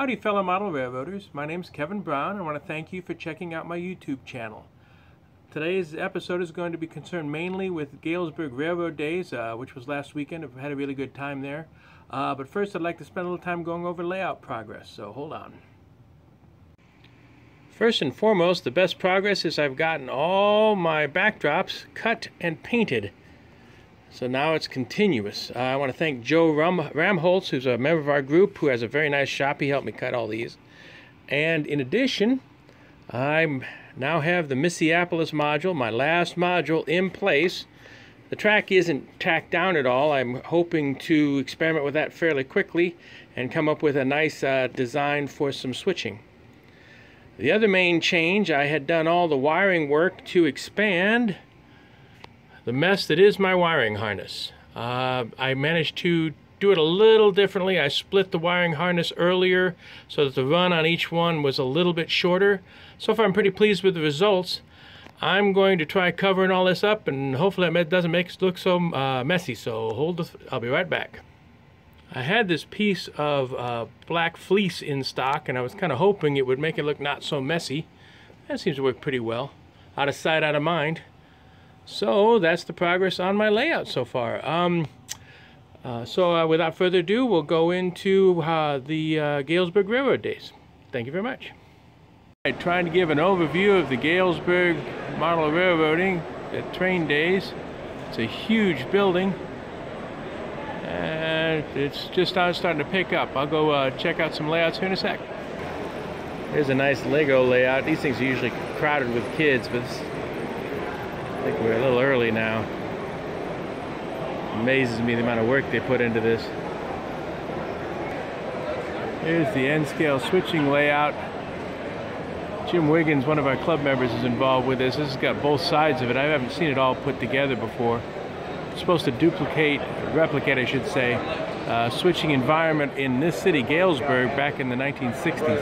Howdy fellow model railroaders, my name is Kevin Brown. I want to thank you for checking out my YouTube channel. Today's episode is going to be concerned mainly with Galesburg Railroad Days, which was last weekend. I've had a really good time there. But first I'd like to spend a little time going over layout progress, so hold on. First and foremost, the best progress is I've gotten all my backdrops cut and painted. So now it's continuous. I want to thank Joe Ramholtz, who's a member of our group, who has a very nice shop. He helped me cut all these. And in addition, I now have the Minneapolis module, my last module, in place. The track isn't tacked down at all. I'm hoping to experiment with that fairly quickly and come up with a nice design for some switching. The other main change, I had done all the wiring work to expand the mess that is my wiring harness. I managed to do it a little differently. I split the wiring harness earlier so that the run on each one was a little bit shorter. So far I'm pretty pleased with the results. I'm going to try covering all this up, and hopefully it doesn't make it look so messy. So I'll be right back. I had this piece of black fleece in stock, and I was kind of hoping it would make it look not so messy. That seems to work pretty well. Out of sight, out of mind. So that's the progress on my layout so far. Without further ado, we'll go into the Galesburg Railroad Days. Thank you very much. I'm trying to give an overview of the Galesburg model railroading at train days. It's a huge building, and it's just starting to pick up. I'll go check out some layouts here in a sec. Here's a nice Lego layout. These things are usually crowded with kids, but I think we're a little early now. Amazes me the amount of work they put into this. Here's the N-scale switching layout. Jim Wiggins, one of our club members, is involved with this. This has got both sides of it. I haven't seen it all put together before. It's supposed to replicate, I should say, switching environment in this city, Galesburg, back in the 1960s.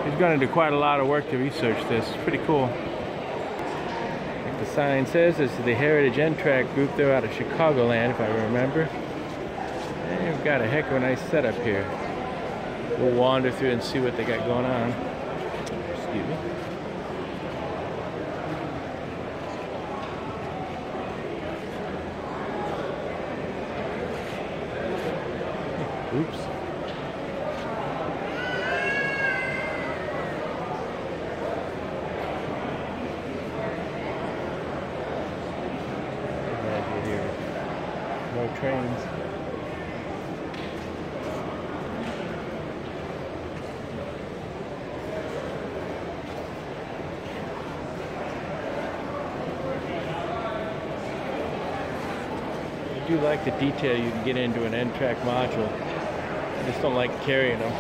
He's gone into quite a lot of work to research this. It's pretty cool. The sign says this is the Heritage N-Track group. They're out of Chicagoland, if I remember. And we've got a heck of a nice setup here. We'll wander through and see what they got going on. Excuse me. Oops. No trains. I do like the detail you can get into an N-track module. I just don't like carrying them.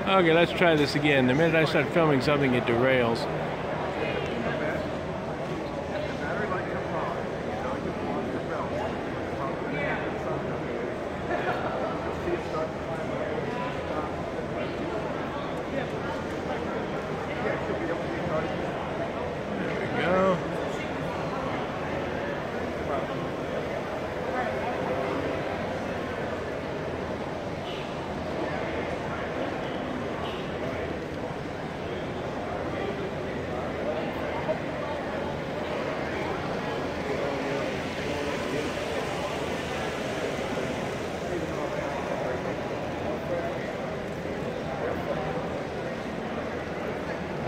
Okay, let's try this again. The minute I start filming something, it derails. There we go.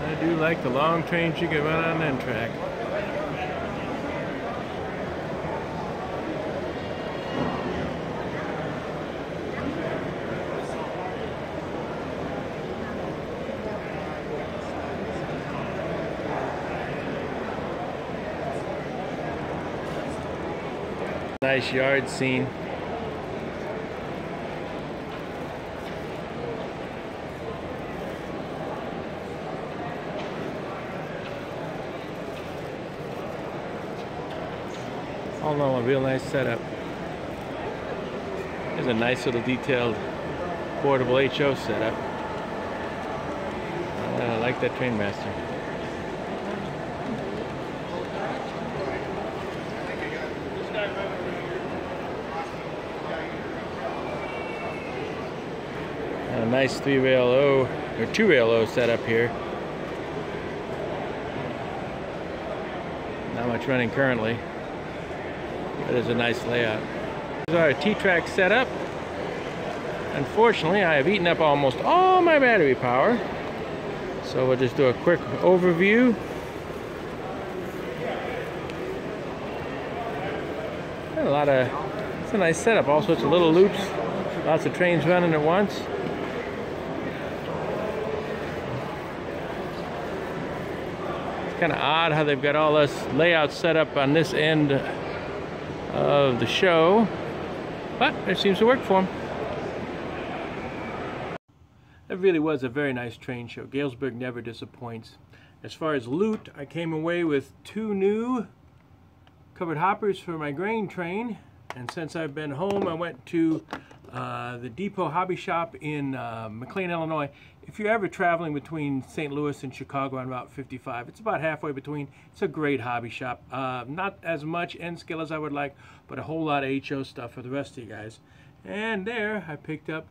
I do like the long trains you can run on an N-track. Nice yard scene. All in all, a real nice setup. There's a nice little detailed portable HO setup. I like that Trainmaster. A nice 3-rail O or 2-rail O setup here. Not much running currently, but it's a nice layout. This is our T-Track setup. Unfortunately, I have eaten up almost all my battery power, so we'll just do a quick overview. It's a nice setup. All sorts of little loops, lots of trains running at once. It's kind of odd how they've got all this layout set up on this end of the show, but it seems to work for them. It really was a very nice train show. Galesburg never disappoints. As far as loot, I came away with 2 new covered hoppers for my grain train, and since I've been home, I went to the Depot Hobby Shop in McLean, Illinois. If you're ever traveling between St. Louis and Chicago on Route 55, it's about halfway between. It's a great hobby shop. Not as much end skill as I would like, but a whole lot of HO stuff for the rest of you guys. And there, I picked up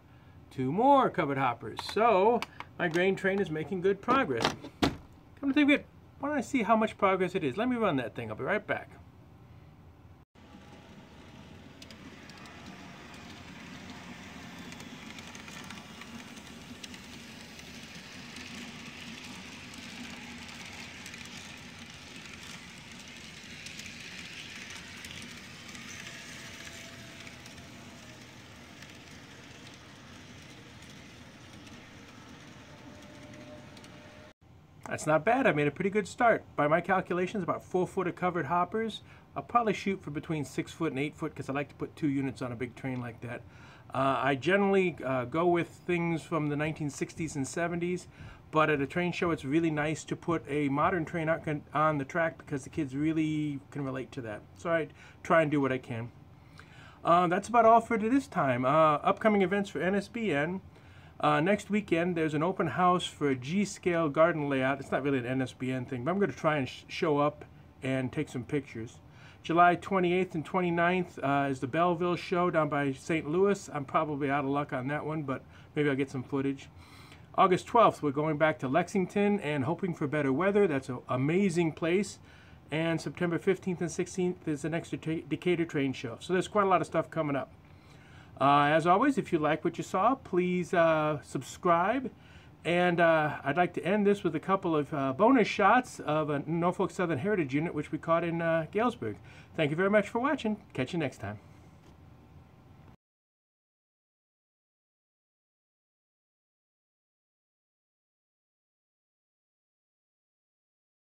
2 more covered hoppers. So my grain train is making good progress. Come to think of it, why don't I see how much progress it is? Let me run that thing. I'll be right back. That's not bad. I made a pretty good start. By my calculations, about 4 foot of covered hoppers. I'll probably shoot for between 6 foot and 8 foot because I like to put 2 units on a big train like that. I generally go with things from the 1960s and 70s, but at a train show it's really nice to put a modern train on the track because the kids really can relate to that. So I try and do what I can. That's about all for this time. Upcoming events for NSBN. Next weekend, there's an open house for a G-scale garden layout. It's not really an NSBN thing, but I'm going to try and show up and take some pictures. July 28th and 29th is the Belleville show down by St. Louis. I'm probably out of luck on that one, but maybe I'll get some footage. August 12th, we're going back to Lexington and hoping for better weather. That's an amazing place. And September 15th and 16th is the next Decatur train show. So there's quite a lot of stuff coming up. As always, if you like what you saw, please subscribe. And I'd like to end this with a couple of bonus shots of a Norfolk Southern Heritage unit, which we caught in Galesburg. Thank you very much for watching. Catch you next time.